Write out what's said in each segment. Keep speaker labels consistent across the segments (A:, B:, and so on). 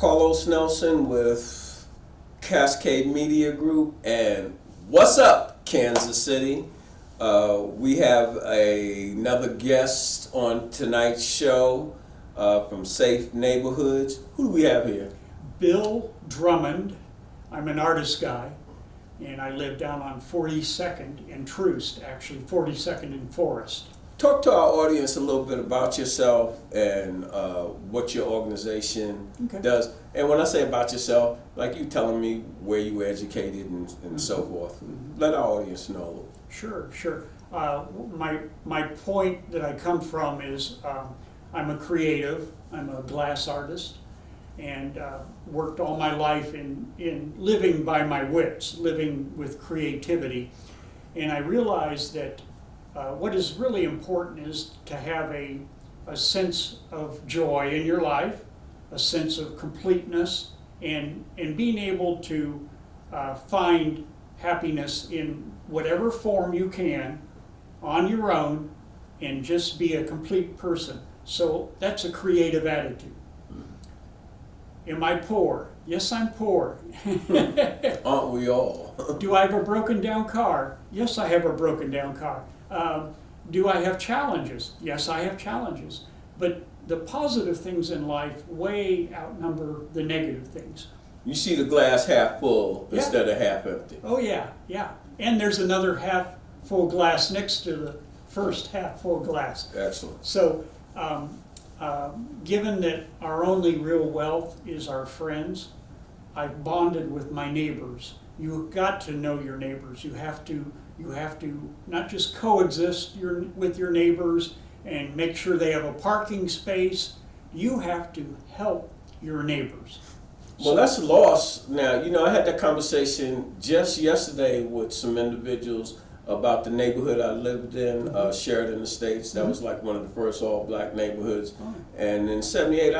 A: Carlos Nelson with Cascade Media Group, and what's up, Kansas City? We have another guest on tonight's show from Safe Neighborhoods. Who do we have here?
B: Bill Drummond. I'm an artist guy, and I live down on 42nd in Troost, actually 42nd in Forest.
A: Talk to our audience a little bit about yourself and what your organization does. And when I say about yourself, like you telling me where you were educated and so forth. Let our audience know.
B: Sure. My point that I come from is I'm a creative. I'm a glass artist, and worked all my life in living by my wits, living with creativity. And I realized that what is really important is to have a sense of joy in your life, a sense of completeness, and being able to find happiness in whatever form you can on your own and just be a complete person. So that's a creative attitude. Am I poor? Yes, I'm poor.
A: Aren't we all?
B: Do I have a broken down car? Yes, I have a broken down car. Do I have challenges? Yes, I have challenges. But the positive things in life way outnumber the negative things.
A: You see the glass half full instead of half empty.
B: Oh yeah. And there's another half full glass next to the first half full glass.
A: Excellent.
B: So given that our only real wealth is our friends, I've bonded with my neighbors. You've got to know your neighbors. You have to not just coexist with your neighbors and make sure they have a parking space. You have to help your neighbors.
A: Well, that's lost now. You know, I had that conversation just yesterday with some individuals about the neighborhood I lived in, Sheridan Estates. That was like one of the first all-black neighborhoods. And in '78,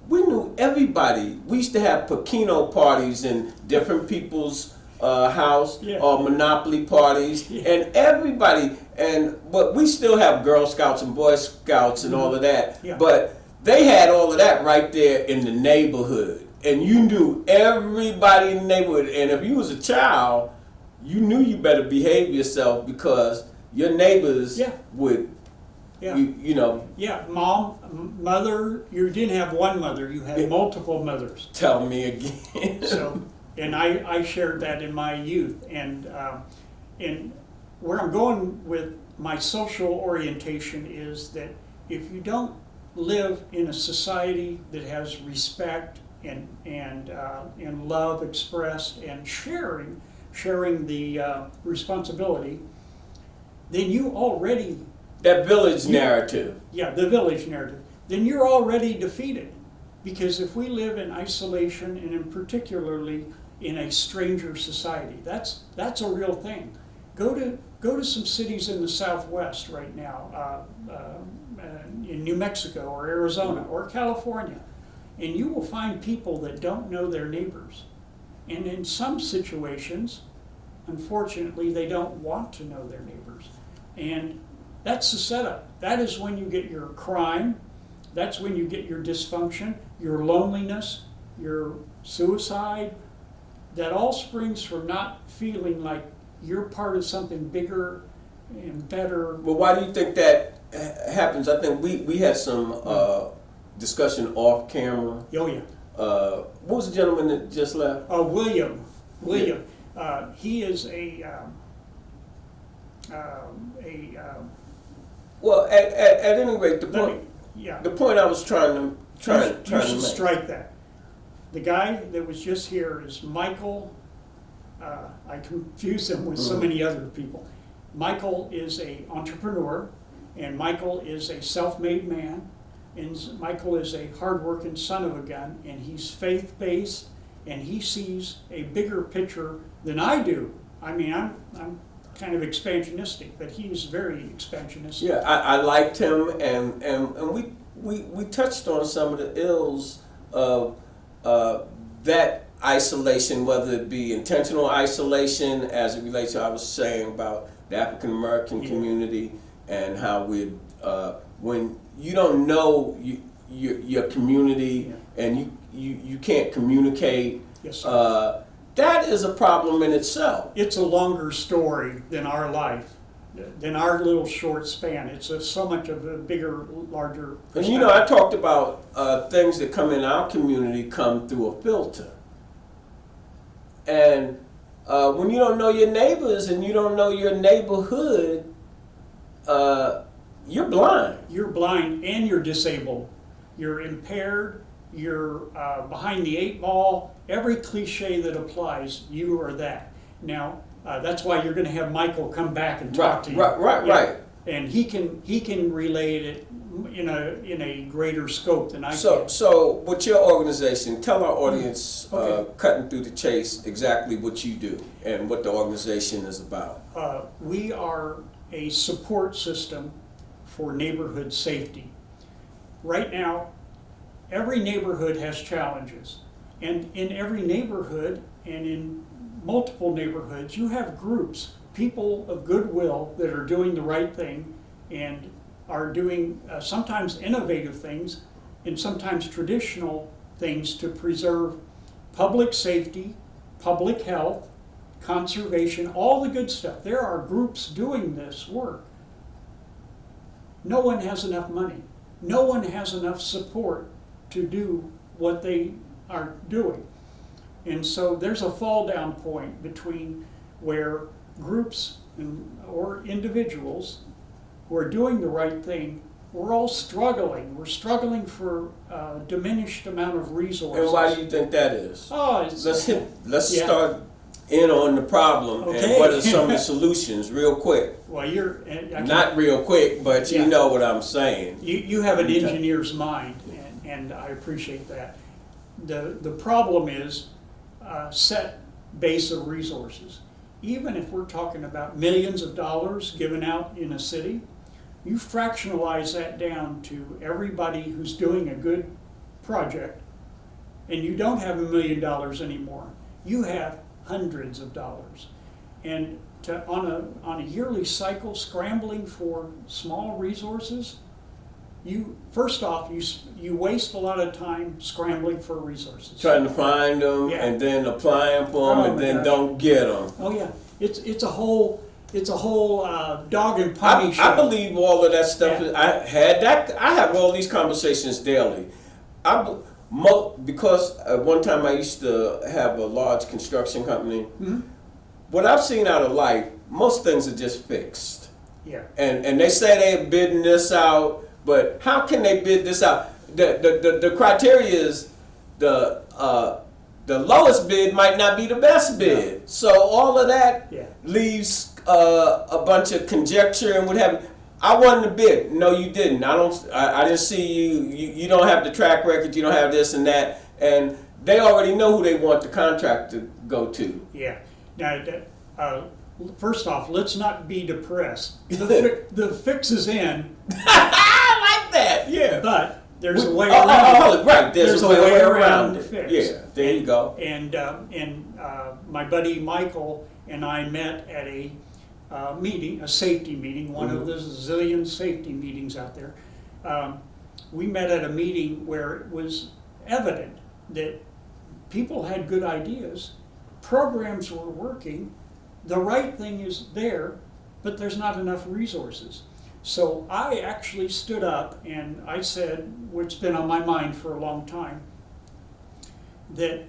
A: we knew everybody. We used to have Pekino parties in different people's house, or Monopoly parties, and everybody. But we still have Girl Scouts and Boy Scouts and all of that. But they had all of that right there in the neighborhood. And you knew everybody in the neighborhood. And if you was a child, you knew you better behave yourself because your neighbors would, you know.
B: Yeah, mom, mother, you didn't have one mother, you had multiple mothers.
A: Tell me again.
B: So, and I shared that in my youth. And where I'm going with my social orientation is that if you don't live in a society that has respect and love expressed and sharing the responsibility, then you already...
A: That village narrative.
B: Yeah, the village narrative. Then you're already defeated. Because if we live in isolation, and in particularly in a stranger society, that's a real thing. Go to some cities in the Southwest right now, in New Mexico or Arizona or California, and you will find people that don't know their neighbors. And in some situations, unfortunately, they don't want to know their neighbors. And that's the setup. That is when you get your crime. That's when you get your dysfunction, your loneliness, your suicide. That all springs from not feeling like you're part of something bigger and better.
A: Well, why do you think that happens? I think we had some discussion off camera.
B: Oh yeah.
A: What was the gentleman that just left?
B: William.
A: Yeah.
B: He is
A: well, at any rate, the point I was trying to
B: you should
A: make.
B: strike that. The guy that was just here is Michael. I confuse him with so many other people. Michael is an entrepreneur, and Michael is a self-made man, and Michael is a hard-working son of a gun, and he's faith-based, and he sees a bigger picture than I do. I mean, I'm kind of expansionistic, but he's very expansionistic.
A: Yeah, I liked him, and we touched on some of the ills of that isolation, whether it be intentional isolation as it relates to, I was saying about the African American community, and how when you don't know your community, and you can't communicate.
B: Yes, sir.
A: That is a problem in itself.
B: It's a longer story than our life, than our little short span. It's so much of a bigger, larger perspective.
A: And you know, I talked about things that come in our community come through a filter. And when you don't know your neighbors and you don't know your neighborhood, you're blind.
B: You're blind and you're disabled. You're impaired. You're behind the eight ball. Every cliche that applies, you are that. Now, that's why you're going to have Michael come back and talk to you.
A: Right.
B: And he can relate it in a greater scope than I can.
A: So with your organization, tell our audience, cutting through the chase, exactly what you do and what the organization is about.
B: We are a support system for neighborhood safety. Right now, every neighborhood has challenges. And in every neighborhood and in multiple neighborhoods, you have groups, people of goodwill that are doing the right thing and are doing sometimes innovative things and sometimes traditional things to preserve public safety, public health, conservation, all the good stuff. There are groups doing this work. No one has enough money. No one has enough support to do what they are doing. And so there's a fall down point between where groups or individuals who are doing the right thing, we're all struggling. We're struggling for a diminished amount of resources.
A: And why do you think that is? Let's
B: Yeah.
A: start in on the problem
B: Okay.
A: and what are some of the solutions real quick.
B: Well,
A: Not real quick, but you
B: Yeah.
A: know what I'm saying.
B: You have an engineer's mind, and I appreciate that. The problem is set base of resources. Even if we're talking about millions of dollars given out in a city, you fractionalize that down to everybody who's doing a good project, and you don't have $1 million anymore. You have hundreds of dollars. And on a yearly cycle, scrambling for small resources, first off, you waste a lot of time scrambling for resources.
A: Trying to find them
B: Yeah.
A: and then applying for them
B: Oh,
A: and
B: my
A: then
B: gosh.
A: don't get them.
B: Oh yeah, it's a whole dog and pony show.
A: I believe all of that stuff.
B: Yeah.
A: I have all these conversations daily. Because at one time I used to have a large construction company.
B: Mhm.
A: What I've seen out of life, most things are just fixed.
B: Yeah.
A: And they say they're bidding this out, but how can they bid this out? The criteria is the lowest bid might not be the best bid. So all of that leaves a bunch of conjecture and what have you. I won the bid. No, you didn't. I didn't see you. You don't have the track record. You don't have this and that. And they already know who they want the contract to go to.
B: Yeah. Now, first off, let's not be depressed. The fix is in.
A: I like that. Yeah.
B: But there's a way around.
A: Right. There's a way around
B: the
A: it.
B: fix.
A: Yeah. There you go.
B: And my buddy Michael and I met at a meeting, a safety meeting, one of the zillion safety meetings out there. We met at a meeting where it was evident that people had good ideas, programs were working, the right thing is there, but there's not enough resources. So I actually stood up and I said, which has been on my mind for a long time, that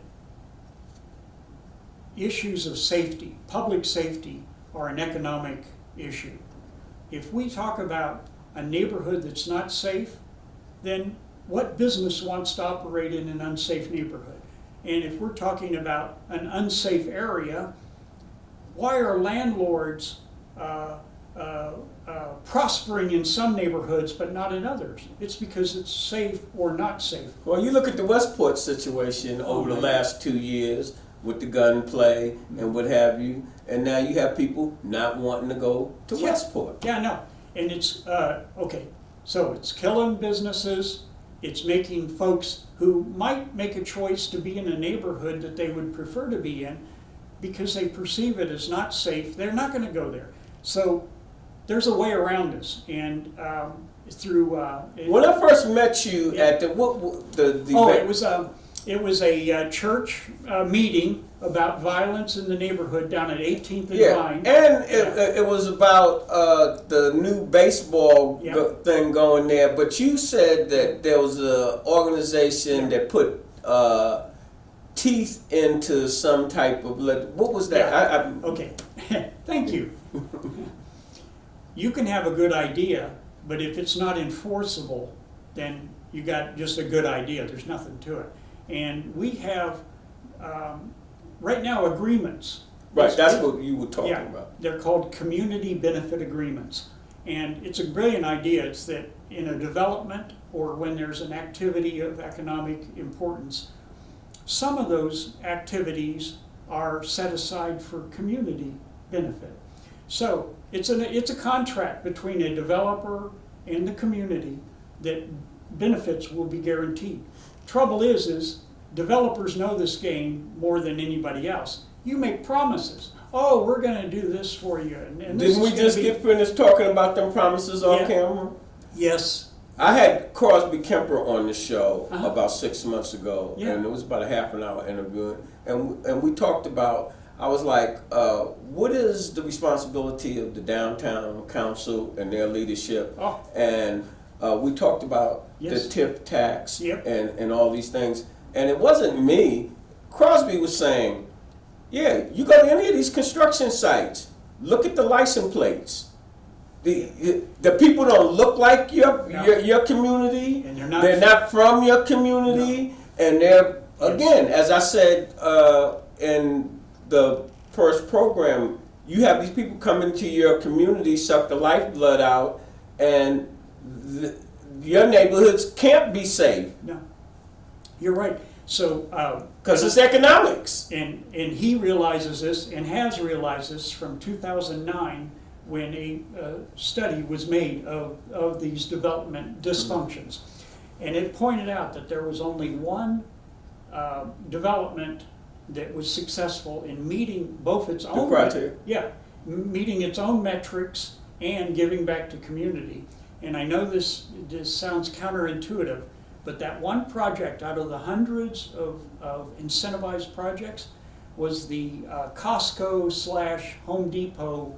B: issues of safety, public safety, are an economic issue. If we talk about a neighborhood that's not safe, then what business wants to operate in an unsafe neighborhood? And if we're talking about an unsafe area, why are landlords prospering in some neighborhoods but not in others? It's because it's safe or not safe.
A: Well, you look at the Westport situation over the last 2 years with the gunplay and what have you, and now you have people not wanting to go to Westport.
B: Yeah, no. And it's, okay, so it's killing businesses, it's making folks who might make a choice to be in a neighborhood that they would prefer to be in because they perceive it as not safe, they're not going to go there. So there's a way around this, and through...
A: when I first met you at the...
B: it was It was a church meeting about violence in the neighborhood down at 18th and
A: Yeah,
B: Vine.
A: and it was about the new baseball thing going there. But you said that there was an organization that put teeth into some type of what was that?
B: Yeah. Okay, thank you. You can have a good idea, but if it's not enforceable, then you got just a good idea. There's nothing to it. And we have right now agreements.
A: Right, that's what you were talking about.
B: They're called community benefit agreements. And it's a brilliant idea. It's that in a development or when there's an activity of economic importance, some of those activities are set aside for community benefit. So it's a contract between a developer and the community that benefits will be guaranteed. Trouble is developers know this game more than anybody else. You make promises. Oh, we're going to do this for you. And
A: didn't we just get finished talking about them promises on camera?
B: Yes.
A: I had Crosby Kemper on the show about 6 months ago, and it was about a half an hour interview, and we talked about, I was like, what is the responsibility of the downtown council and their leadership? And we talked about the tip tax and all these things, and it wasn't me. Crosby was saying, yeah, you go to any of these construction sites, look at the license plates. The people don't look like your community, and they're not from your community, and they're, again, as I said in the first program, you have these people come into your community, suck the lifeblood out, and your neighborhoods can't be safe.
B: No, you're right. So
A: because it's economics,
B: and he realizes this and has realized this from 2009. When a study was made of these development dysfunctions. And it pointed out that there was only one development that was successful in meeting both its own criteria, meeting its own metrics and giving back to community. And I know this sounds counterintuitive, but that one project out of the hundreds of incentivized projects was the Costco/Home Depot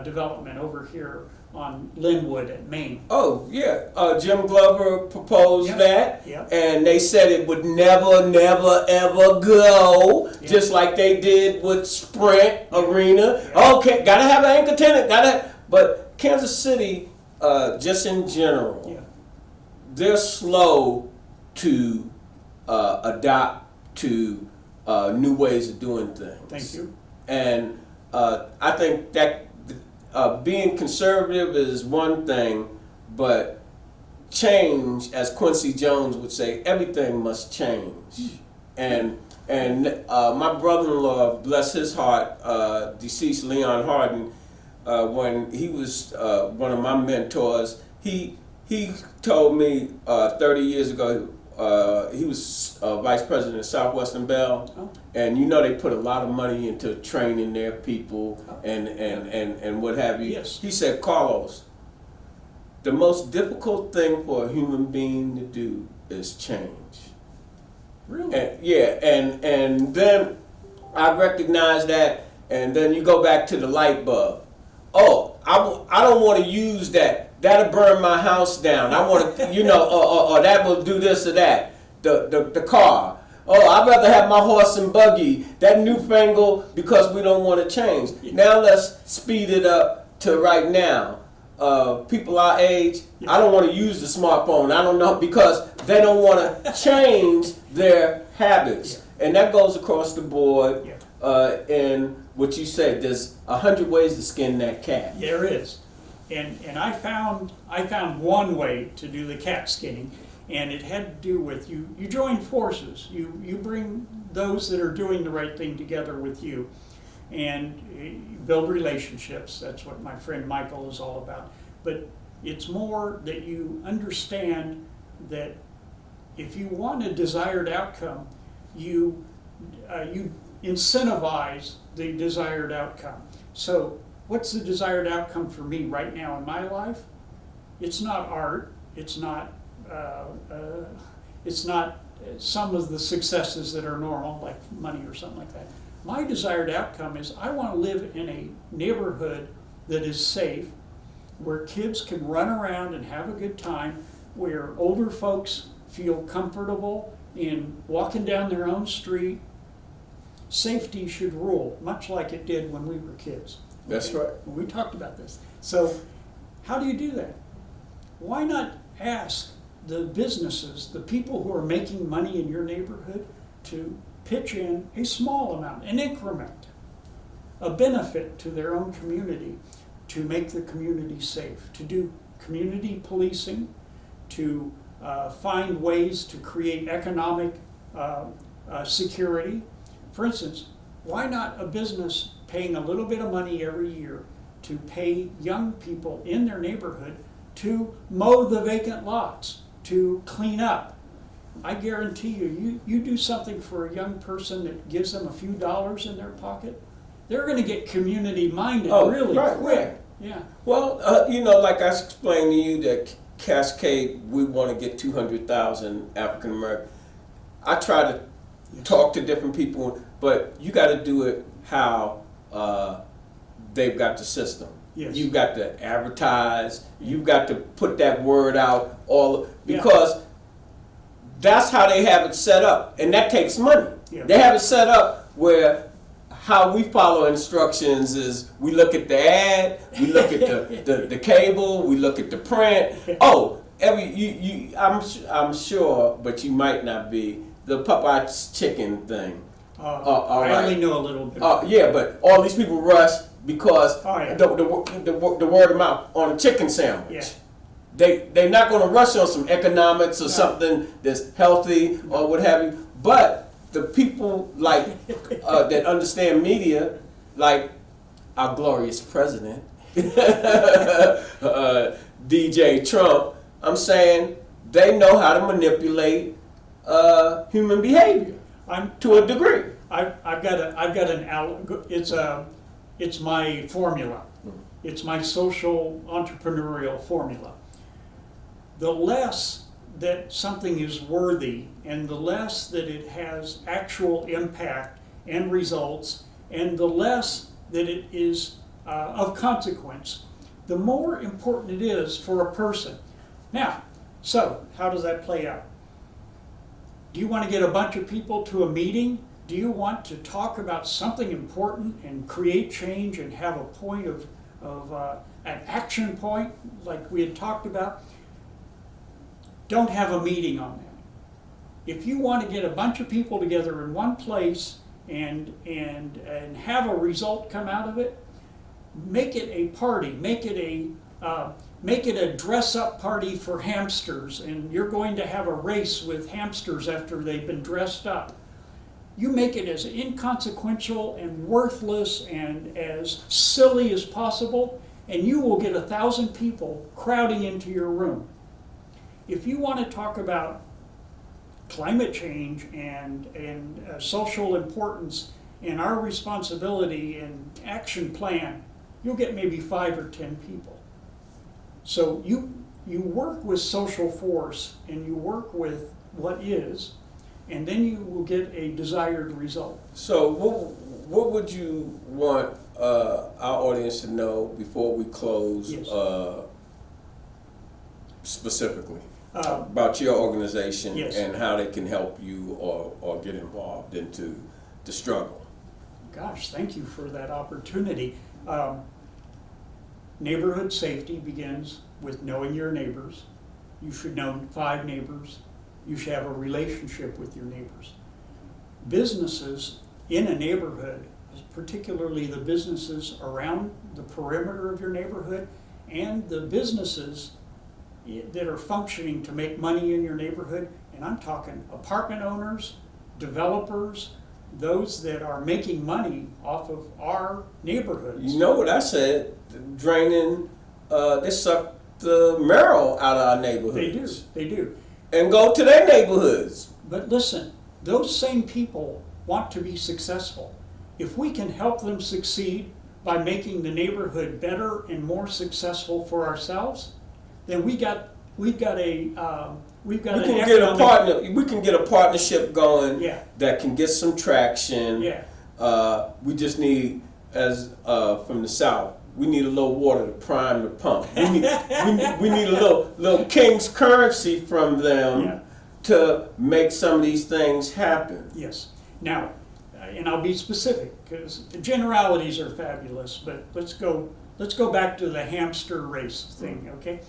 B: development over here on Linwood at Maine.
A: Oh yeah, Jim Glover proposed that, and they said it would never, never, ever go, just like they did with Sprint Arena. Okay, gotta have an anchor tenant, but Kansas City, just in general, they're slow to adopt to new ways of doing things.
B: Thank you.
A: And I think that being conservative is one thing, but change, as Quincy Jones would say, everything must change. And my brother-in-law, bless his heart, deceased Leon Harden, when he was one of my mentors, he told me 30 years ago, he was vice president of Southwestern Bell, and you know they put a lot of money into training their people and what have you. He said, Carlos, the most difficult thing for a human being to do is change.
B: Really?
A: And then I recognized that, and then you go back to the light bulb. Oh, I don't want to use that. That'll burn my house down. I want to, or that will do this or that. The car. Oh, I'd rather have my horse and buggy. That newfangled, because we don't want to change. Now let's speed it up to right now. People our age, I don't want to use the smartphone. I don't know, because they don't want to change their habits. And that goes across the board. In what you said, there's 100 ways to skin that cat.
B: There is. And I found one way to do the cat skinning, and it had to do with you join forces. You bring those that are doing the right thing together with you, and you build relationships. That's what my friend Michael is all about. But it's more that you understand that if you want a desired outcome, you incentivize the desired outcome. So what's the desired outcome for me right now in my life? It's not art. It's not some of the successes that are normal, like money or something like that. My desired outcome is I want to live in a neighborhood that is safe, where kids can run around and have a good time, where older folks feel comfortable in walking down their own street. Safety should rule, much like it did when we were kids.
A: That's right.
B: We talked about this. So how do you do that? Why not ask the businesses, the people who are making money in your neighborhood, to pitch in a small amount, an increment, a benefit to their own community, to make the community safe, to do community policing, to find ways to create economic security. For instance, why not a business paying a little bit of money every year to pay young people in their neighborhood to mow the vacant lots, to clean up? I guarantee you do something for a young person that gives them a few dollars in their pocket, they're going to get community minded really quick. Right. Yeah.
A: Well, like I explained to you, that Cascade, we want to get 200,000 African American. I try to talk to different people, but you got to do it how they've got the system.
B: Yes.
A: You've got to advertise. You've got to put that word out, because that's how they have it set up, and that takes money.
B: Yeah.
A: They have it set up where how we follow instructions is we look at the ad, we look at the cable, we look at the print. Oh, I'm sure, but you might not be, the Popeye's chicken thing.
B: I only know a little bit.
A: Yeah, but all these people rush because the word of mouth on a chicken sandwich.
B: Yeah.
A: They're not going to rush on some economics or something that's healthy or what have you. But the people that understand media, like our glorious president, DJ Trump, I'm saying they know how to manipulate human behavior to a degree.
B: It's my formula. It's my social entrepreneurial formula. The less that something is worthy, and the less that it has actual impact and results, and the less that it is of consequence, the more important it is for a person. Now, so how does that play out? Do you want to get a bunch of people to a meeting? Do you want to talk about something important and create change and have a point of an action point like we had talked about? Don't have a meeting on that. If you want to get a bunch of people together in one place and have a result come out of it, make it a party, make it a dress-up party for hamsters, and you're going to have a race with hamsters after they've been dressed up. You make it as inconsequential and worthless and as silly as possible, and you will get 1,000 people crowding into your room. If you want to talk about climate change and social importance and our responsibility and action plan, you'll get maybe 5 or 10 people. So you work with social force and you work with what is, and then you will get a desired result.
A: So what would you want our audience to know before we close?
B: Yes.
A: Specifically about your organization?
B: Yes.
A: And how they can help you or get involved into the struggle?
B: Gosh, thank you for that opportunity. Neighborhood safety begins with knowing your neighbors. You should know 5 neighbors. You should have a relationship with your neighbors. Businesses in a neighborhood, particularly the businesses around the perimeter of your neighborhood and the businesses that are functioning to make money in your neighborhood, and I'm talking apartment owners, developers, those that are making money off of our neighborhoods.
A: You know what I said? Draining, they suck the marrow out of our neighborhoods.
B: They do.
A: And go to their neighborhoods.
B: But listen, those same people want to be successful. If we can help them succeed by making the neighborhood better and more successful for ourselves, then we've got a we've got
A: We
B: an
A: can get a
B: economic-
A: partner. We can get a partnership going.
B: Yeah.
A: That can get some traction.
B: Yeah.
A: We just need, as from the South, we need a little water to prime the pump. We need a little king's currency from them.
B: Yeah.
A: To make some of these things happen.
B: Yes. Now, and I'll be specific because the generalities are fabulous, but let's go back to the hamster race thing, okay?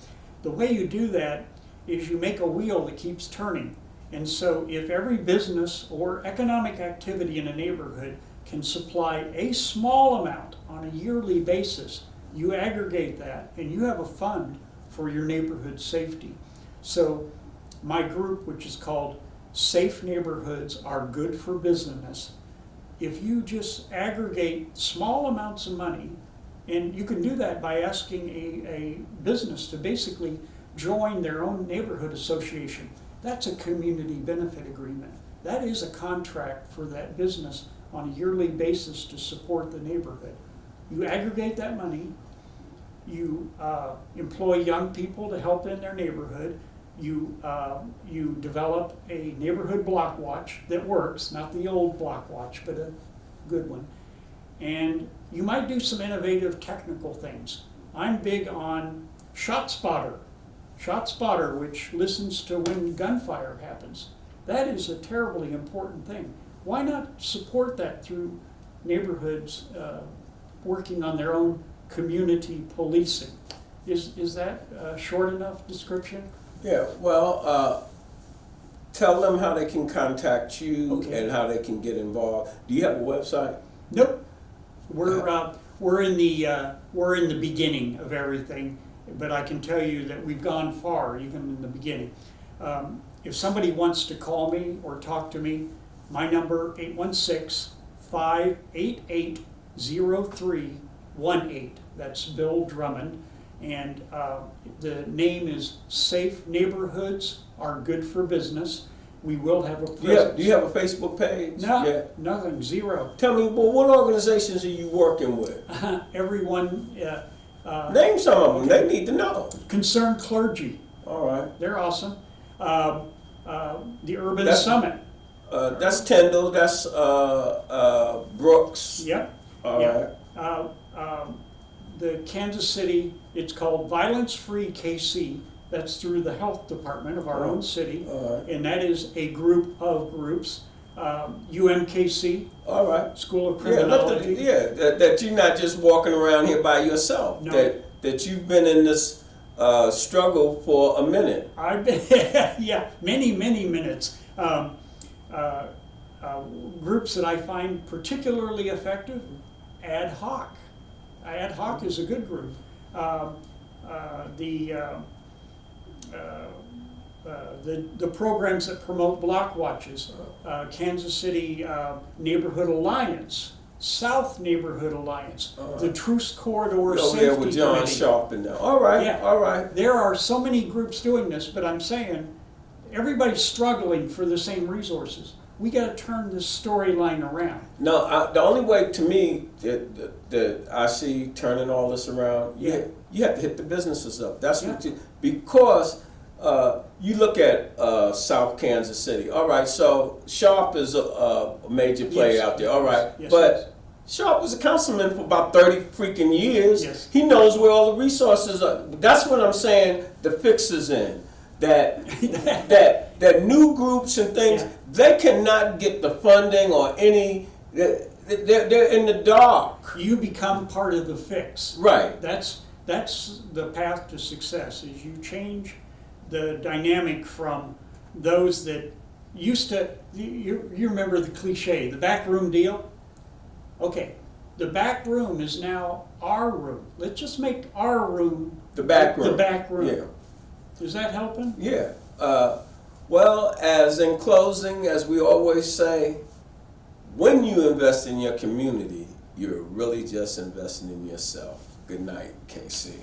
B: The way you do that is you make a wheel that keeps turning. And so if every business or economic activity in a neighborhood can supply a small amount on a yearly basis, you aggregate that and you have a fund for your neighborhood safety. So my group, which is called Safe Neighborhoods Are Good for Business, if you just aggregate small amounts of money, and you can do that by asking a business to basically join their own neighborhood association. That's a community benefit agreement. That is a contract for that business on a yearly basis to support the neighborhood. You aggregate that money, you employ young people to help in their neighborhood, you develop a neighborhood block watch that works, not the old block watch, but a good one. And you might do some innovative technical things. I'm big on ShotSpotter, which listens to when gunfire happens. That is a terribly important thing. Why not support that through neighborhoods working on their own community policing? Is that a short enough description?
C: Yeah, well, tell them how they can contact you
B: Okay.
C: and how they can get involved. Do you have a website?
B: Nope. We're in the beginning of everything, but I can tell you that we've gone far even in the beginning. If somebody wants to call me or talk to me, my number 816-588-0318. That's Bill Drummond. And the name is Safe Neighborhoods Are Good for Business. We will have a presence.
C: Do you have a Facebook page?
B: No,
C: Yeah.
B: nothing, zero.
C: Tell me, well, what organizations are you working with?
B: Everyone,
C: Name some of them. They need to know.
B: Concerned Clergy,
C: All right.
B: they're awesome. The Urban
C: That's-
B: Summit,
C: That's Tyndall. That's Brooks.
B: yep.
C: All
B: Yeah.
C: right.
B: The Kansas City, it's called Violence Free KC. That's through the health department of our own city.
C: All right.
B: And that is a group of groups. UMKC,
C: All right.
B: School of
C: Yeah,
B: Criminology.
C: that you're not just walking around here by yourself.
B: No.
C: That you've been in this struggle for a minute.
B: I've been, yeah, many minutes. Groups that I find particularly effective, ad hoc. Ad hoc is a good group. The programs that promote block watches, Kansas City Neighborhood Alliance, South Neighborhood Alliance, the Truce Corridor
C: Over
B: Safety
C: there with John
B: Committee.
C: Sharp and them. All right.
B: Yeah.
C: All right.
B: There are so many groups doing this, but I'm saying everybody's struggling for the same resources. We got to turn this storyline around.
C: No, the only way to me that I see turning all this around,
B: Yeah.
C: you have to hit the businesses up. That's
B: Yeah.
C: what because you look at South Kansas City. All right, so Sharp is a major player
B: Yes.
C: out there. All right,
B: Yes,
C: but
B: yes.
C: Sharp was a councilman for about 30 freaking years.
B: Yes.
C: He knows where all the resources are. That's what I'm saying. The fix is in. That new groups and things,
B: Yeah.
C: they cannot get the funding or any. They're in the dark.
B: You become part of the fix.
C: Right.
B: That's the path to success. Is you change the dynamic from those that used to. You remember the cliche, the back room deal. Okay, the back room is now our room. Let's just make our room
C: The back room.
B: The back room.
C: Yeah.
B: Is that helping?
C: Yeah. Well, as in closing, as we always say, when you invest in your community, you're really just investing in yourself. Good night, KC.